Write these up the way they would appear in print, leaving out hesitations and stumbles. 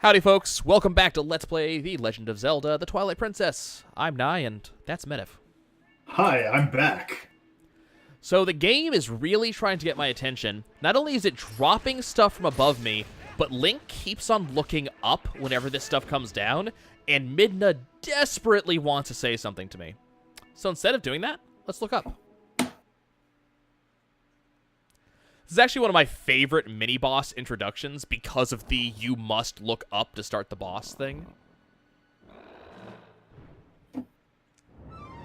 Howdy, folks. Welcome back to Let's Play The Legend of Zelda, The Twilight Princess. I'm Nye, and that's Medivh. Hi, I'm back. So the game is really trying to get my attention. Not only is it dropping stuff from above me, but Link keeps on looking up whenever this stuff comes down, and Midna desperately wants to say something to me. So instead of doing that, let's look up. This is actually one of my favorite mini-boss introductions because of the you must look up to start the boss thing.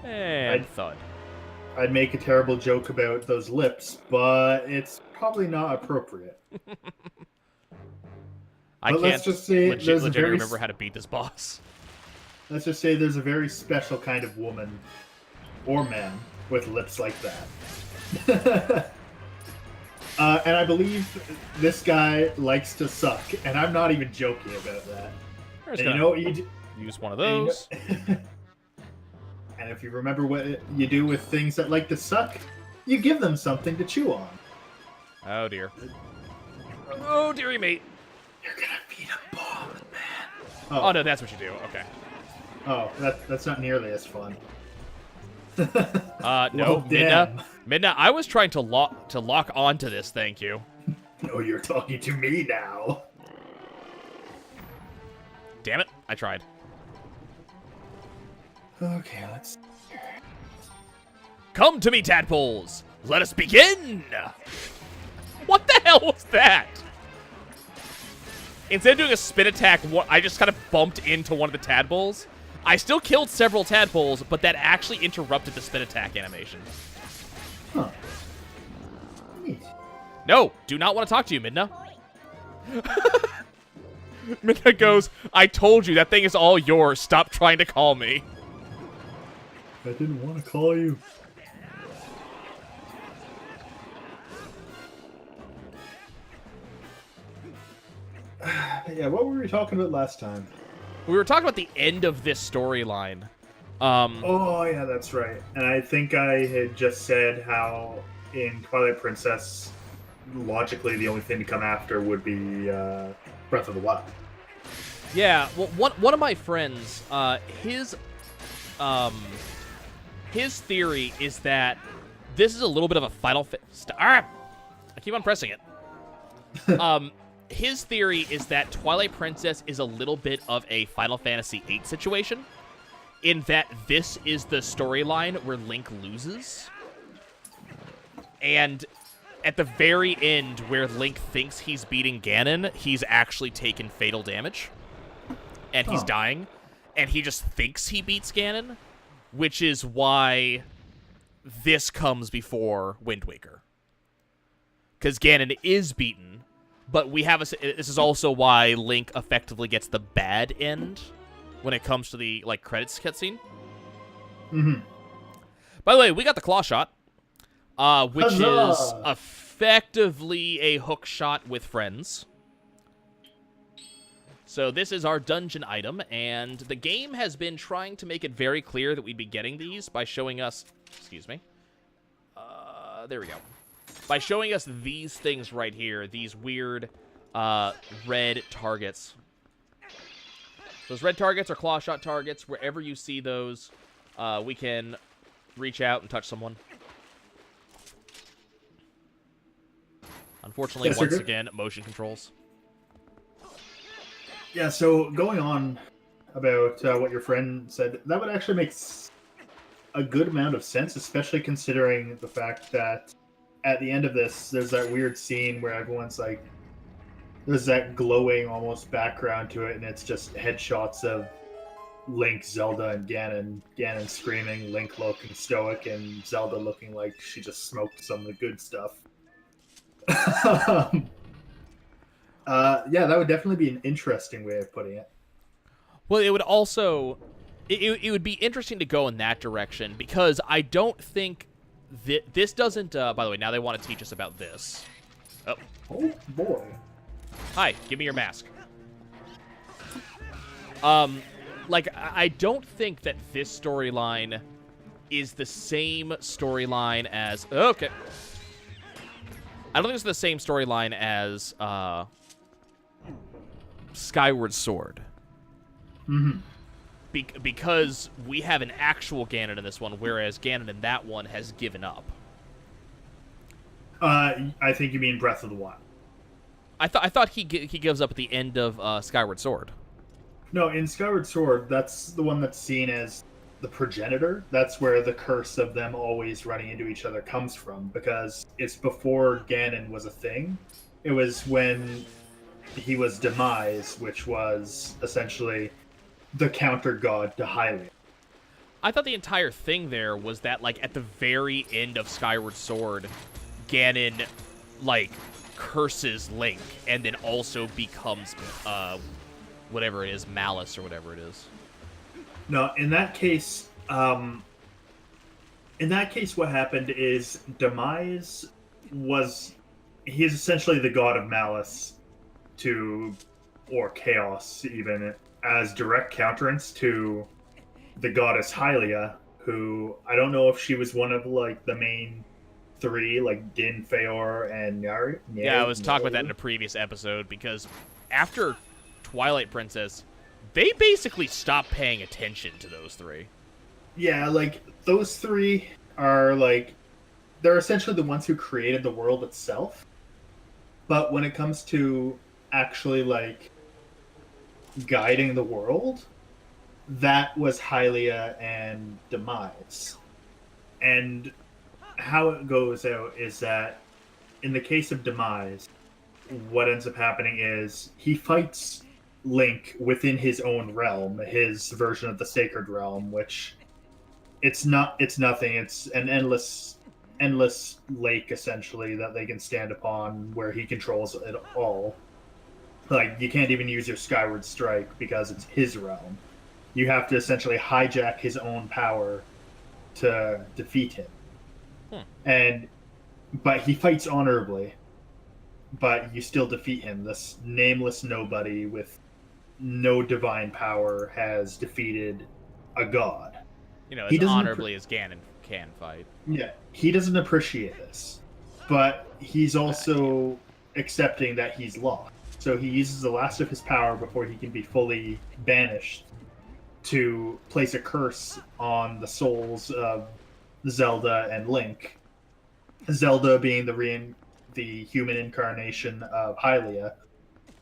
And thud. I'd make a terrible joke about those lips, but it's probably not appropriate. I can't let's just say legitimately remember how to beat this boss. Let's just say there's a very special kind of woman or man with lips like that. And I believe this guy likes to suck, and I'm not even joking about that. And you know what you do? Use one of those. And if you remember what you do with things that like to suck, you give them something to chew on. Oh dear. Oh dearie mate. You're gonna beat a ball, man. Oh no, that's what you do. Okay. Oh, that's not nearly as fun. No, well, Midna, I was trying to lock onto this, thank you. No, you're talking to me now. Damn it, I tried. Okay, let's... Come to me, tadpoles! Let us begin! What the hell was that? Instead of doing a spin attack, I just kind of bumped into one of the tadpoles. I still killed several tadpoles, but that actually interrupted the spin attack animation. Huh. Neat. No, do not want to talk to you, Midna. Midna goes, I told you, that thing is all yours. Stop trying to call me. I didn't want to call you. Yeah, what were we talking about last time? We were talking about the end of this storyline. Oh, yeah, that's right. And I think I had just said how in Twilight Princess, logically, the only thing to come after would be Breath of the Wild. Yeah, well, one of my friends, his theory is that this is a little bit of a Final I keep on pressing it. His theory is that Twilight Princess is a little bit of a Final Fantasy VIII situation, in that this is the storyline where Link loses. And at the very end, where Link thinks he's beating Ganon, he's actually taken fatal damage. And he's dying. And he just thinks he beats Ganon, which is why this comes before Wind Waker. Because Ganon is beaten. But we have this is also why Link effectively gets the bad end when it comes to the credits cutscene. Mm-hmm. By the way, we got the claw shot, which Huzzah! Is effectively a hook shot with friends. So this is our dungeon item, and the game has been trying to make it very clear that we'd be getting these by showing us. Excuse me. There we go. By showing us these things right here, these weird red targets. Those red targets are claw shot targets. Wherever you see those, we can reach out and touch someone. Unfortunately, once again, motion controls. Yeah, so going on about what your friend said, that would actually make a good amount of sense, especially considering the fact that at the end of this, there's that weird scene where everyone's like, there's that glowing almost background to it, and it's just headshots of Link, Zelda, and Ganon. Ganon screaming, Link looking stoic, and Zelda looking like she just smoked some of the good stuff. Yeah, that would definitely be an interesting way of putting it. Well, it would also... It would be interesting to go in that direction, because I don't think... This doesn't... by the way, now they want to teach us about this. Oh, boy. Hi, give me your mask. I don't think that this storyline is the same storyline as... Okay. I don't think it's the same storyline as, Skyward Sword. Mm-hmm. Because we have an actual Ganon in this one, whereas Ganon in that one has given up. I think you mean Breath of the Wild. I thought he gives up at the end of Skyward Sword. No, in Skyward Sword, that's the one that's seen as the progenitor. That's where the curse of them always running into each other comes from, because it's before Ganon was a thing. It was when he was Demise, which was essentially the counter god to Hylia. I thought the entire thing there was that, like, at the very end of Skyward Sword, Ganon, like, curses Link and then also becomes, whatever it is, Malice or whatever it is. No, in that case, what happened is Demise he is essentially the god of Malice or Chaos, even, as direct counterance to the goddess Hylia, who I don't know if she was one of like the main three, like Din, Feor, and Nyari. Yeah, I was talking about that in a previous episode, because after Twilight Princess, they basically stopped paying attention to those three. Yeah, like those three are like they're essentially the ones who created the world itself. But when it comes to actually like guiding the world, that was Hylia and Demise. And how it goes out is that in the case of Demise, what ends up happening is he fights Link within his own realm, his version of the Sacred Realm, which it's nothing. It's an endless lake essentially that they can stand upon, where he controls it all. Like, you can't even use your Skyward Strike because it's his realm. You have to essentially hijack his own power to defeat him. But he fights honorably, but you still defeat him. This nameless nobody with no divine power has defeated a god. You know, as honorably as Ganon can fight. Yeah, he doesn't appreciate this, but he's also accepting that he's lost. So he uses the last of his power before he can be fully banished to place a curse on the souls of Zelda and Link. Zelda being the human incarnation of Hylia,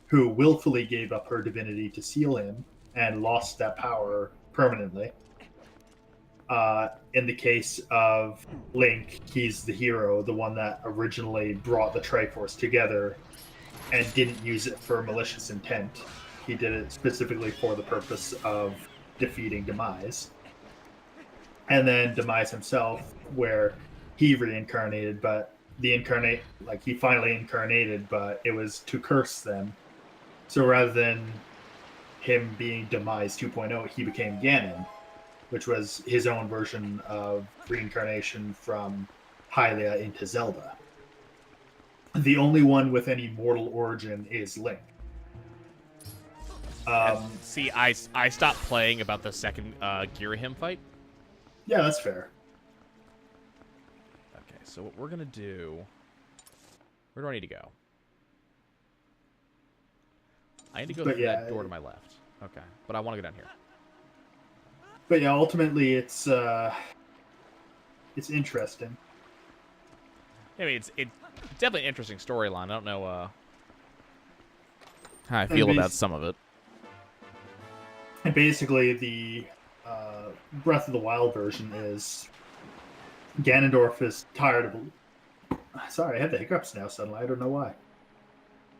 who willfully gave up her divinity to seal him and lost that power permanently. In the case of Link, he's the hero, the one that originally brought the Triforce together and didn't use it for malicious intent. He did it specifically for the purpose of defeating Demise. And then Demise himself, where he reincarnated, but he finally incarnated, but it was to curse them. So rather than him being Demise 2.0, he became Ganon, which was his own version of reincarnation from Hylia into Zelda. The only one with any mortal origin is Link. See, I stopped playing about the second Girahim fight. Yeah, that's fair. Okay, so what we're going to do... Where do I need to go? I need to go through that door to my left. Okay, but I want to go down here. But yeah, ultimately it's interesting. I mean, it's definitely an interesting storyline. I don't know how I feel about some of it. And basically, the Breath of the Wild version is Ganondorf is tired of... Sorry, I have the hiccups now suddenly. I don't know why.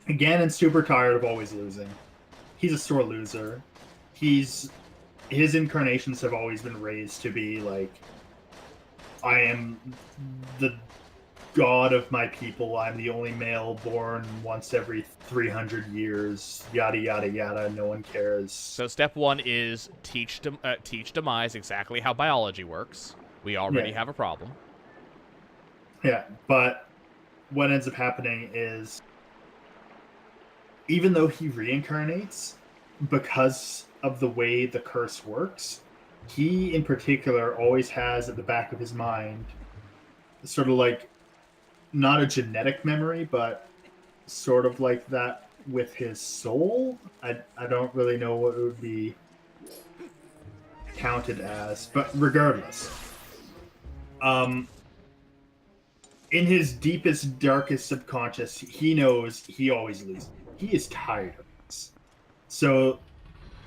Ganon's super tired of always losing. He's a sore loser. His incarnations have always been raised to be like, I am the god of my people. I'm the only male born once every 300 years. Yada yada yada. No one cares. So step one is teach Demise exactly how biology works. We already have a problem. Yeah, but what ends up happening is, even though he reincarnates, because of the way the curse works, he in particular always has at the back of his mind sort of like, not a genetic memory, but sort of like that with his soul. I don't really know what it would be counted as, but regardless, in his deepest, darkest subconscious, he knows he always loses. He is tired of this. So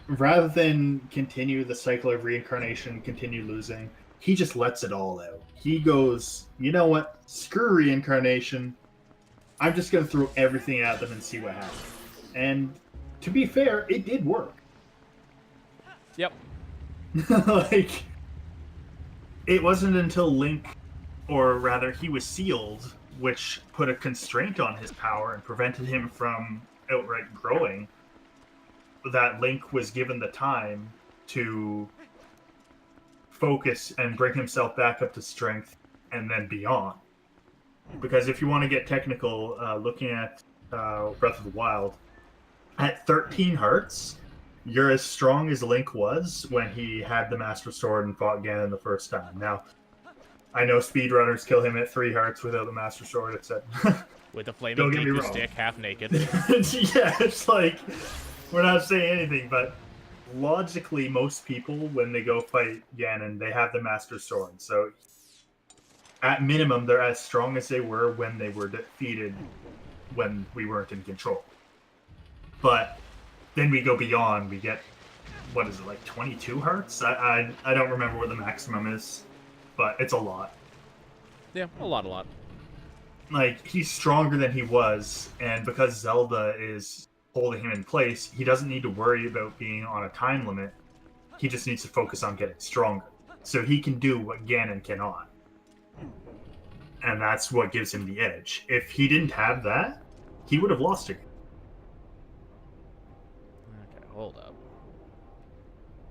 rather than continue the cycle of reincarnation, continue losing, he just lets it all out. He goes, you know what? Screw reincarnation. I'm just going to throw everything at them and see what happens. And to be fair, it did work. Yep. Like, it wasn't until Link, or rather, he was sealed, which put a constraint on his power and prevented him from outright growing, that Link was given the time to focus and bring himself back up to strength and then beyond. Because if you want to get technical, looking at Breath of the Wild, at 13 hearts, you're as strong as Link was when he had the Master Sword and fought Ganon the first time. Now, I know speedrunners kill him at 3 hearts without the Master Sword, etc. With a flaming Deku stick, half naked. Yeah, it's like, we're not saying anything, but logically, most people, when they go fight Ganon, they have the Master Sword. So, at minimum, they're as strong as they were when they were defeated when we weren't in control. But then we go beyond, we get, what is it, like 22 hearts? I don't remember what the maximum is, but it's a lot. Yeah, a lot. Like, he's stronger than he was, and because Zelda is holding him in place, he doesn't need to worry about being on a time limit. He just needs to focus on getting stronger. So he can do what Ganon cannot. And that's what gives him the edge. If he didn't have that, he would have lost again. Okay, hold up.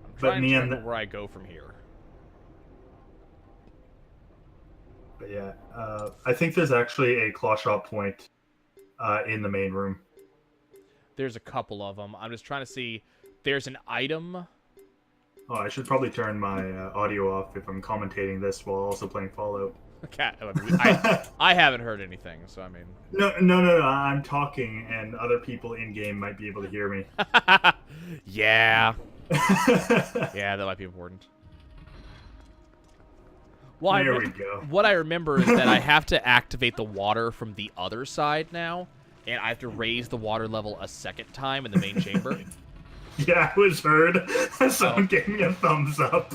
I'm trying to remember where I go from here. But yeah, I think there's actually a claw shot point in the main room. There's a couple of them. I'm just trying to see. There's an item. Oh, I should probably turn my audio off if I'm commentating this while also playing Fallout. Okay, I haven't heard anything, so I mean. No. I'm talking, and other people in game might be able to hear me. Yeah. Yeah, that might be important. Well, there we go. What I remember is that I have to activate the water from the other side now, and I have to raise the water level a second time in the main chamber. Yeah, I was heard. Someone gave me a thumbs up.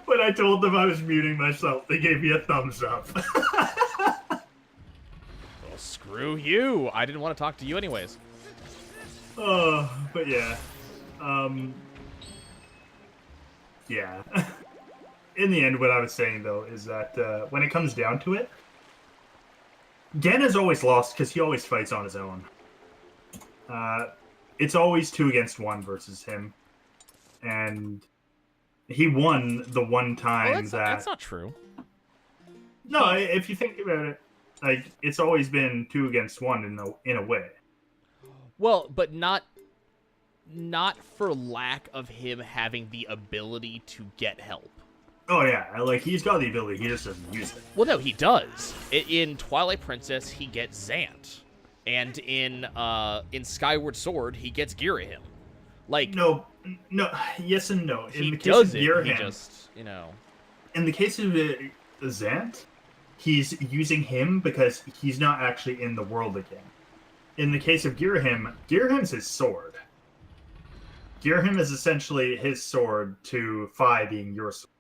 When I told them I was muting myself, they gave me a thumbs up. Well, screw you. I didn't want to talk to you anyways. Oh, but yeah. Yeah. In the end, what I was saying, though, is that when it comes down to it, Ganon's always lost because he always fights on his own. It's always 2 against 1 versus him. And he won the one time that's not true. No, if you think about it, like, it's always been 2 against 1 in a way. Well, but not for lack of him having the ability to get help. Oh yeah, like, he's got the ability, he just doesn't use it. Well, no, he does. In Twilight Princess, he gets Zant, and in Skyward Sword, he gets Girahim. Like, no, yes and no. In the case of Girahim, he just, you know. In the case of Zant, he's using him because he's not actually in the world again. In the case of Girahim, Girahim's his sword. Girahim is essentially his sword to Fi being your sword.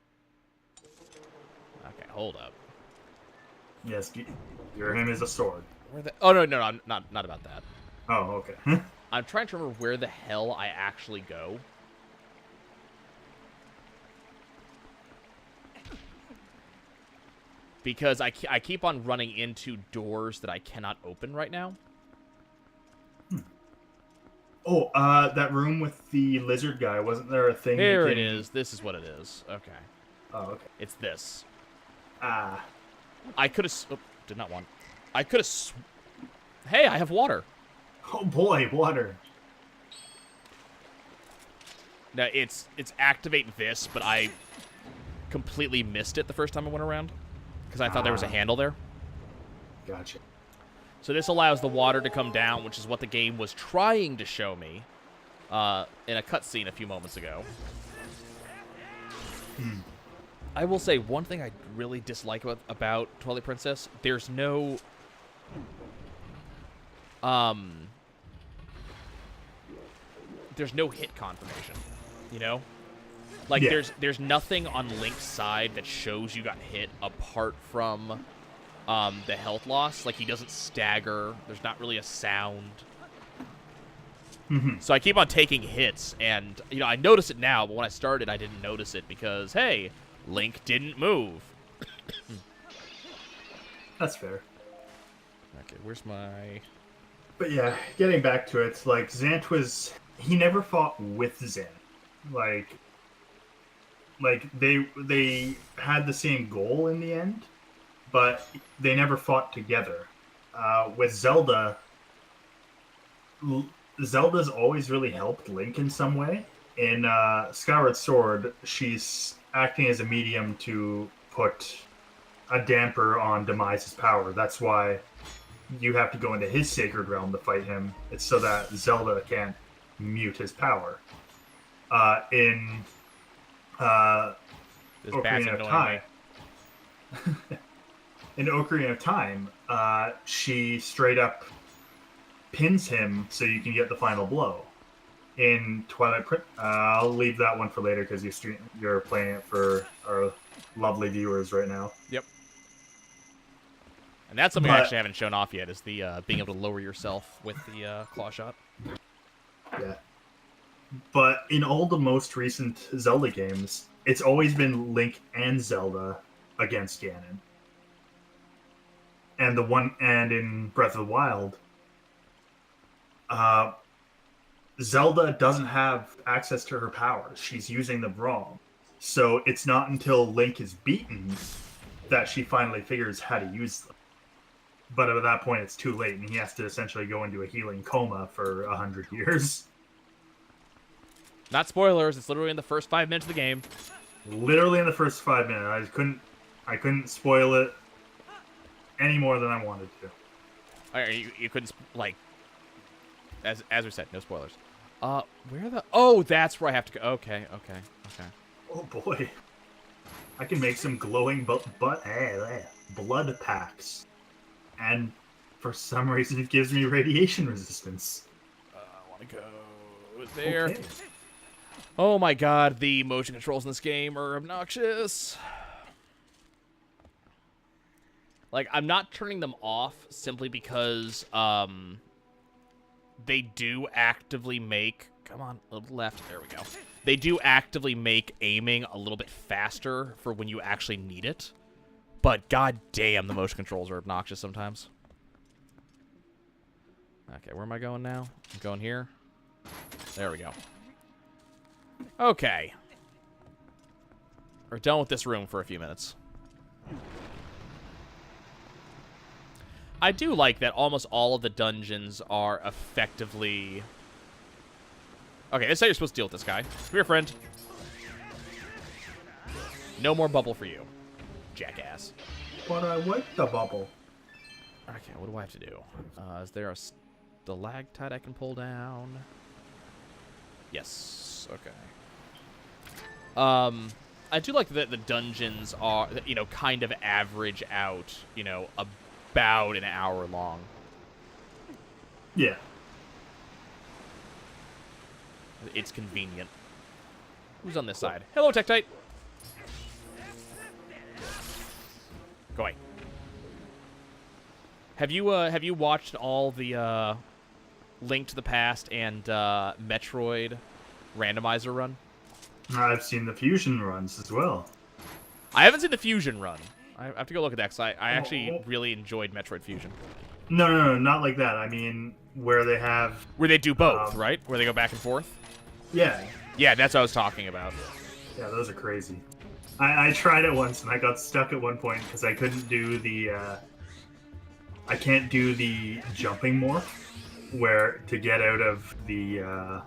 Okay, hold up. Yes, Girahim is a sword. Oh, no, I'm not about that. Oh, okay. I'm trying to remember where the hell I actually go. Because I keep on running into doors that I cannot open right now. Oh, that room with the lizard guy, wasn't there a thing? Here it is. This is what it is. Okay. Oh, okay. It's this. Ah. I could have... Oh, did not want... I could have... Hey, I have water. Oh boy, water. Now, it's activate this, but I completely missed it the first time I went around. Because I thought there was a handle there. Gotcha. So this allows the water to come down, which is what the game was trying to show me in a cutscene a few moments ago. I will say one thing I really dislike about Twilight Princess, there's no hit confirmation, you know? Like, Yeah. there's nothing on Link's side that shows you got hit apart from the health loss. Like, he doesn't stagger. There's not really a sound. So I keep on taking hits, and, you know, I notice it now, but when I started, I didn't notice it because, hey, Link didn't move. That's fair. Okay, where's my... But yeah, getting back to it, like, he never fought with Zant. Like they had the same goal in the end, but they never fought together. With Zelda, Zelda's always really helped Link in some way. In Skyward Sword, she's acting as a medium to put a damper on Demise's power. That's why you have to go into his sacred realm to fight him. It's so that Zelda can't mute his power. In Ocarina of Time, in Ocarina of Time, she straight up pins him so you can get the final blow. In Twilight Princess, I'll leave that one for later because you're playing it for our lovely viewers right now. Yep. And that's something I actually haven't shown off yet, is the being able to lower yourself with the claw shot. Yeah. But in all the most recent Zelda games, it's always been Link and Zelda against Ganon. And in Breath of the Wild, Zelda doesn't have access to her powers. She's using them wrong. So it's not until Link is beaten that she finally figures how to use them. But at that point, it's too late, and he has to essentially go into a healing coma for 100 years. Not spoilers. It's literally in the first 5 minutes of the game. Literally in the first 5 minutes. I couldn't spoil it any more than I wanted to. You couldn't, like, as we said, no spoilers. Where the... Oh, that's where I have to go. Okay. Oh, boy. I can make some glowing blood packs. And for some reason, it gives me radiation resistance. I want to go there. Okay. Oh my god, the motion controls in this game are obnoxious. Like, I'm not turning them off simply because they do actively make... Come on, a little left. There we go. They do actively make aiming a little bit faster for when you actually need it. But god damn, the motion controls are obnoxious sometimes. Okay, where am I going now? I'm going here. There we go. Okay. We're done with this room for a few minutes. I do like that almost all of the dungeons are effectively... Okay, this is how you're supposed to deal with this guy. Come here, friend. No more bubble for you, jackass. But I like the bubble. Okay, what do I have to do? Is there a stalactite I can pull down? Yes. Okay. I do like that the dungeons are, you know, kind of average out, you know, about an hour long. Yeah. It's convenient. Who's on this side? Hello, Tektite. Go away. Have you watched all the Link to the Past and Metroid randomizer run? I've seen the fusion runs as well. I haven't seen the Fusion run. I have to go look at that because I actually really enjoyed Metroid Fusion. No, not like that. I mean, where they have... Where they do both, right? Where they go back and forth? Yeah. Yeah, that's what I was talking about. Yeah, those are crazy. I tried it once and I got stuck at one point because I couldn't do the... I can't do the jumping morph, where to get out of the...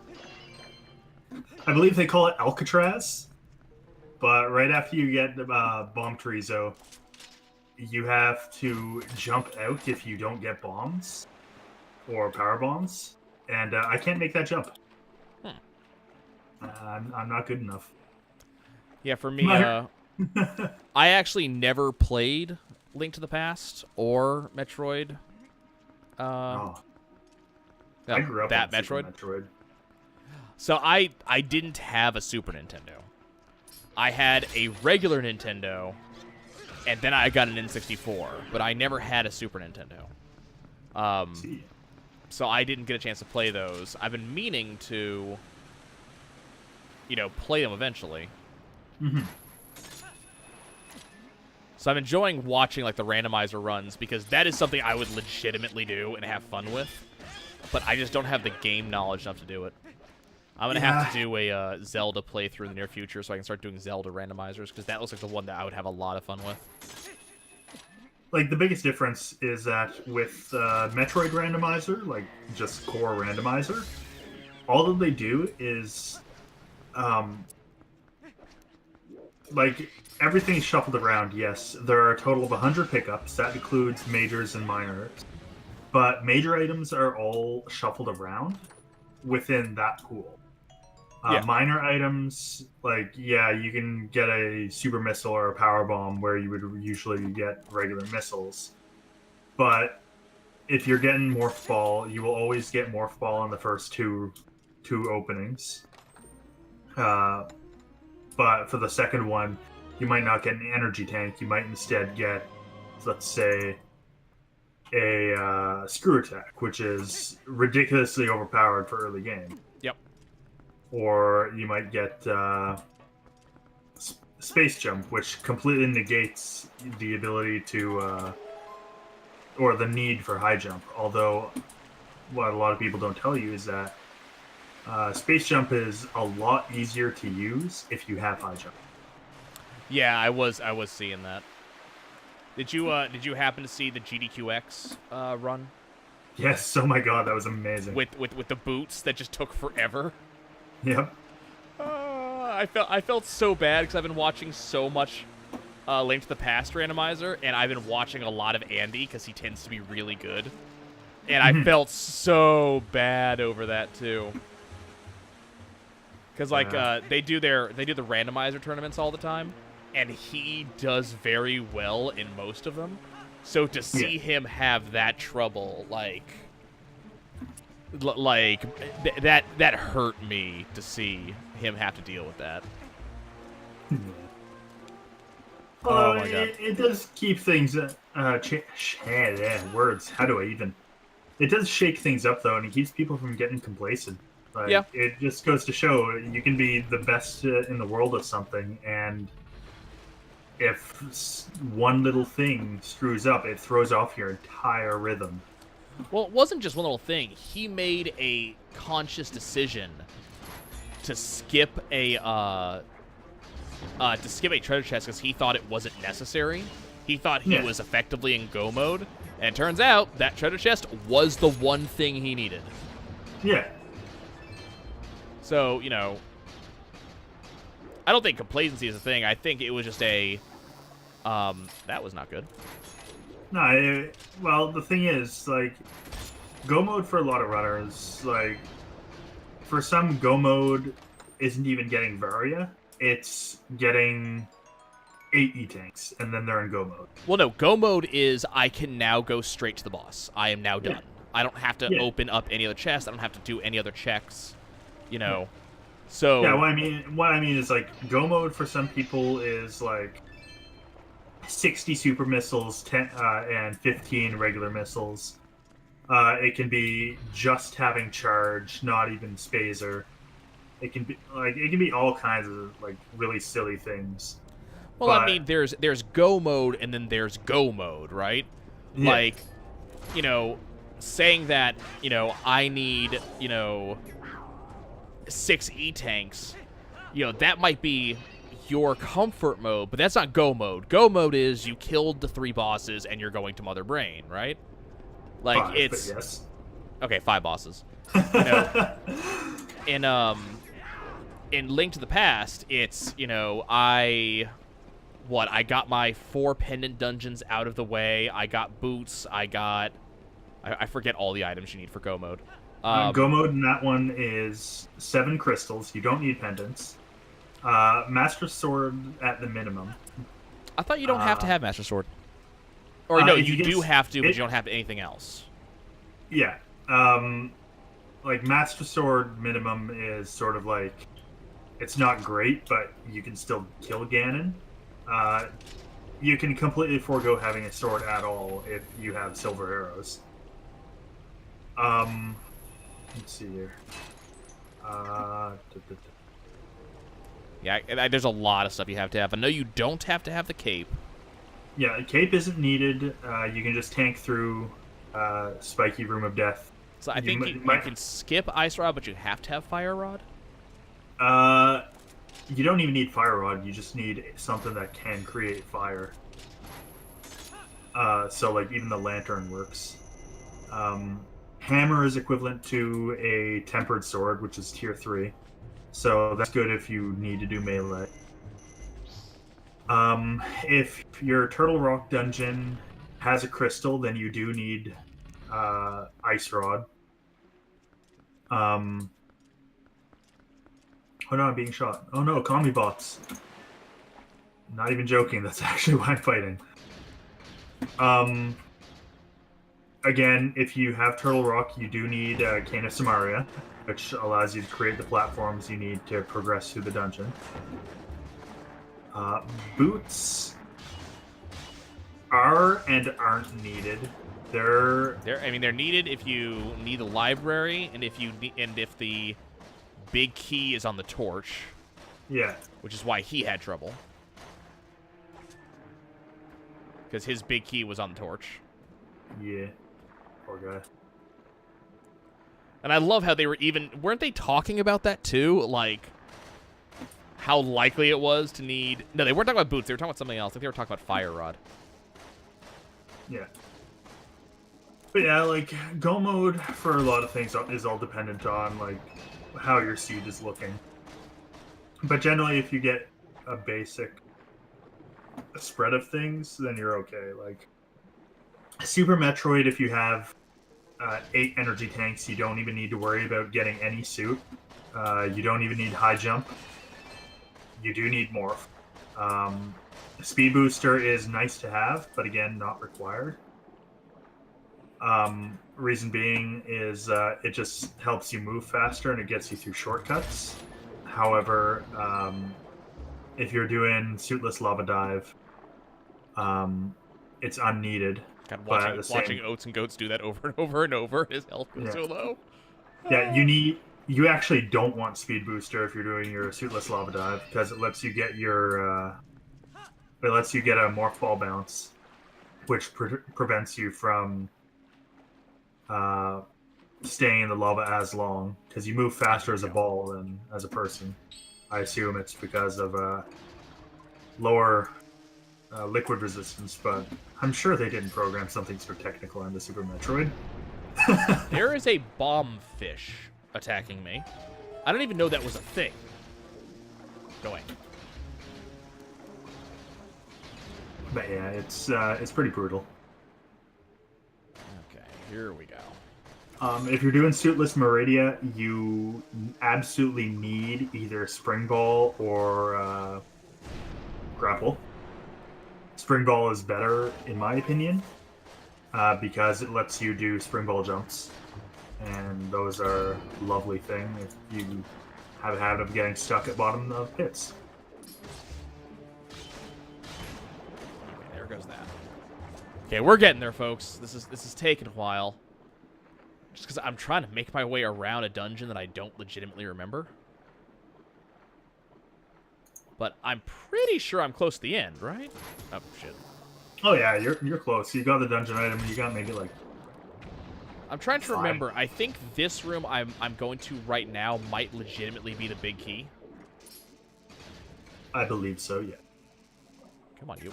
I believe they call it Alcatraz. But right after you get Bomb Chorizo, you have to jump out if you don't get bombs or power bombs, and I can't make that jump. I'm not good enough. Yeah, for me, I actually never played Link to the Past or Metroid. I grew up that on Super Metroid. Metroid. So I didn't have a Super Nintendo. I had a regular Nintendo, and then I got an N64, but I never had a Super Nintendo. So I didn't get a chance to play those. I've been meaning to, play them eventually. Mm-hmm. So I'm enjoying watching like the randomizer runs because that is something I would legitimately do and have fun with. But I just don't have the game knowledge enough to do it. I'm going to have to do a Zelda playthrough in the near future so I can start doing Zelda randomizers because that looks like the one that I would have a lot of fun with. Like, the biggest difference is that with Metroid randomizer, like, just core randomizer, all that they do is, like, everything's shuffled around, yes. There are a total of 100 pickups. That includes majors and minors. But major items are all shuffled around within that pool. Minor items, like, you can get a super missile or a power bomb where you would usually get regular missiles. But if you're getting Morph Ball, you will always get Morph Ball in the first two openings. But for the second one, you might not get an energy tank. You might instead get, let's say, a screw attack, which is ridiculously overpowered for early game. Yep. Or you might get space jump, which completely negates the ability to, or the need for high jump. Although, what a lot of people don't tell you is that space jump is a lot easier to use if you have high jump. Yeah, I was seeing that. Did you happen to see the GDQX run? Yes. Oh my god, that was amazing. With the boots that just took forever. Yep. I felt so bad because I've been watching so much Link to the Past randomizer, and I've been watching a lot of Andy because he tends to be really good, and I felt so bad over that too. Because they do the randomizer tournaments all the time, and he does very well in most of them. So to see him have that trouble, that hurt me to see him have to deal with that. Oh my god! It does keep things. Words. How do I even? It does shake things up though, and it keeps people from getting complacent. It just goes to show you can be the best in the world at something, and if one little thing screws up, it throws off your entire rhythm. Well, it wasn't just one little thing. He made a conscious decision to skip a treasure chest because he thought it wasn't necessary. He thought he was effectively in go mode, and it turns out that treasure chest was the one thing he needed. Yeah. So, I don't think complacency is a thing. I think it was just that was not good. No, well, the thing is, go mode for a lot of runners, for some, go mode isn't even getting Varia. It's getting 8 E-tanks, and then they're in go mode. Well, no, go mode is I can now go straight to the boss. I am now done. Yeah. I don't have to open up any other chest. I don't have to do any other checks, So yeah, what I mean is go mode for some people is 60 super missiles, 10 and 15 regular missiles. It can be just having charge, not even spazer. It can be all kinds of really silly things. Well, I mean, there's go mode and then there's go mode, right? Yeah. Saying that I need 6 E-tanks, that might be your comfort mode, but that's not go mode. Go mode is you killed the 3 bosses and you're going to Mother Brain, right? 5, it's yes. Okay, 5 bosses. In Link to the Past, it's I what? I got my 4 pendant dungeons out of the way. I got boots. I got... I forget all the items you need for Go mode. Go mode in that one is 7 crystals. You don't need pendants. Master Sword at the minimum. I thought you don't have to have Master Sword. Or no, you do have to, but you don't have anything else. Yeah. Like, Master Sword minimum is sort of like... It's not great, but you can still kill Ganon. You can completely forego having a sword at all if you have silver arrows. Let's see here. Yeah, there's a lot of stuff you have to have. I know you don't have to have the cape. Yeah, the cape isn't needed. You can just tank through Spiky Room of Death. So I think you can skip Ice Rod, but you have to have Fire Rod? You don't even need Fire Rod. You just need something that can create fire. So, like, even the lantern works. Hammer is equivalent to a Tempered Sword, which is tier 3. So that's good if you need to do melee. If your Turtle Rock dungeon has a crystal, then you do need Ice Rod. Oh no, I'm being shot. Oh no, commie bots. Not even joking, that's actually why I'm fighting. Again, if you have Turtle Rock, you do need Cane of Samaria, which allows you to create the platforms you need to progress through the dungeon. Boots are and aren't needed. They're needed if you need a library and if the big key is on the torch. Yeah. Which is why he had trouble. Because his big key was on the torch. Yeah. Poor guy. And I love how weren't they talking about that too? Like, how likely it was to need... No, they weren't talking about boots. They were talking about something else. I think they were talking about Fire Rod. Yeah. But yeah, like, Go mode for a lot of things is all dependent on, like, how your seed is looking. But generally, if you get a basic spread of things, then you're okay. Like, Super Metroid, if you have 8 energy tanks, you don't even need to worry about getting any suit. You don't even need high jump. You do need morph. Speed booster is nice to have, but again, not required. Reason being is it just helps you move faster and it gets you through shortcuts. However, if you're doing suitless lava dive, it's unneeded. God, watching Oats and Goats do that over and over and over, his health goes so low. Yeah, you actually don't want speed booster if you're doing your suitless lava dive because it lets you get your it lets you get a morph ball bounce, which prevents you from staying in the lava as long because you move faster as a ball than as a person. I assume it's because of lower liquid resistance, but I'm sure they didn't program something so technical into Super Metroid. There is a bomb fish attacking me. I don't even know that was a thing. Going. But yeah, it's pretty brutal. Okay, here we go. If you're doing suitless Meridia, you absolutely need either Spring Ball or Grapple. Spring Ball is better, in my opinion, because it lets you do Spring Ball jumps. And those are a lovely thing if you have a habit of getting stuck at bottom of pits. Okay, there goes that. Okay, we're getting there, folks. This is taking a while. Just because I'm trying to make my way around a dungeon that I don't legitimately remember. But I'm pretty sure I'm close to the end, right? Oh, shit. Oh, yeah, you're close. You got the dungeon item, you got maybe, like... I'm trying to remember. I think this room I'm going to right now might legitimately be the big key. I believe so, yeah. Come on, you.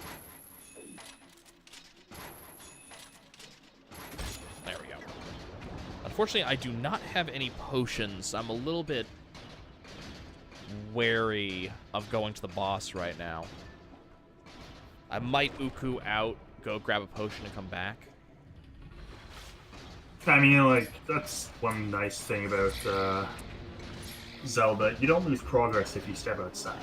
There we go. Unfortunately, I do not have any potions. I'm a little bit wary of going to the boss right now. I might Uku out, go grab a potion, and come back. I mean, like, that's one nice thing about Zelda. You don't lose progress if you step outside.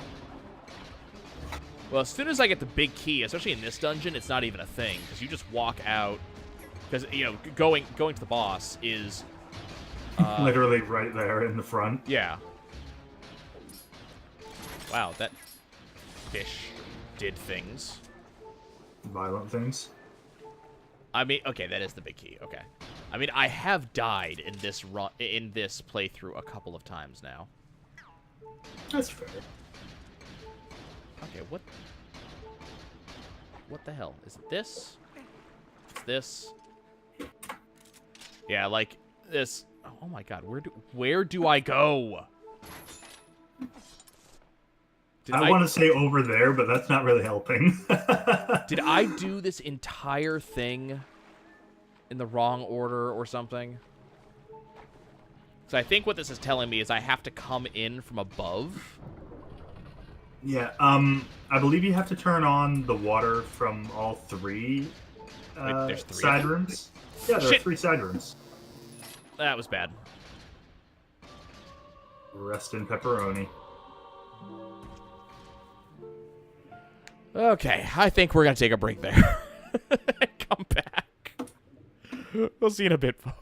Well, as soon as I get the big key, especially in this dungeon, it's not even a thing, because you just walk out. Because, you know, going to the boss is... literally right there in the front. Yeah. Wow, that fish did things. Violent things. I mean, okay, that is the big key. Okay. I mean, I have died in this playthrough a couple of times now. That's fair. Okay, what the hell? Is it this? It's this. Yeah, like this. Oh my god, where do I go? I want to say over there, but that's not really helping. Did I do this entire thing in the wrong order or something? So I think what this is telling me is I have to come in from above. Yeah, I believe you have to turn on the water from all three, Wait, there's three side rooms. Yeah, there are 3 side rooms. That was bad. Rest in pepperoni. Okay, I think we're going to take a break there. Come back. We'll see you in a bit, folks.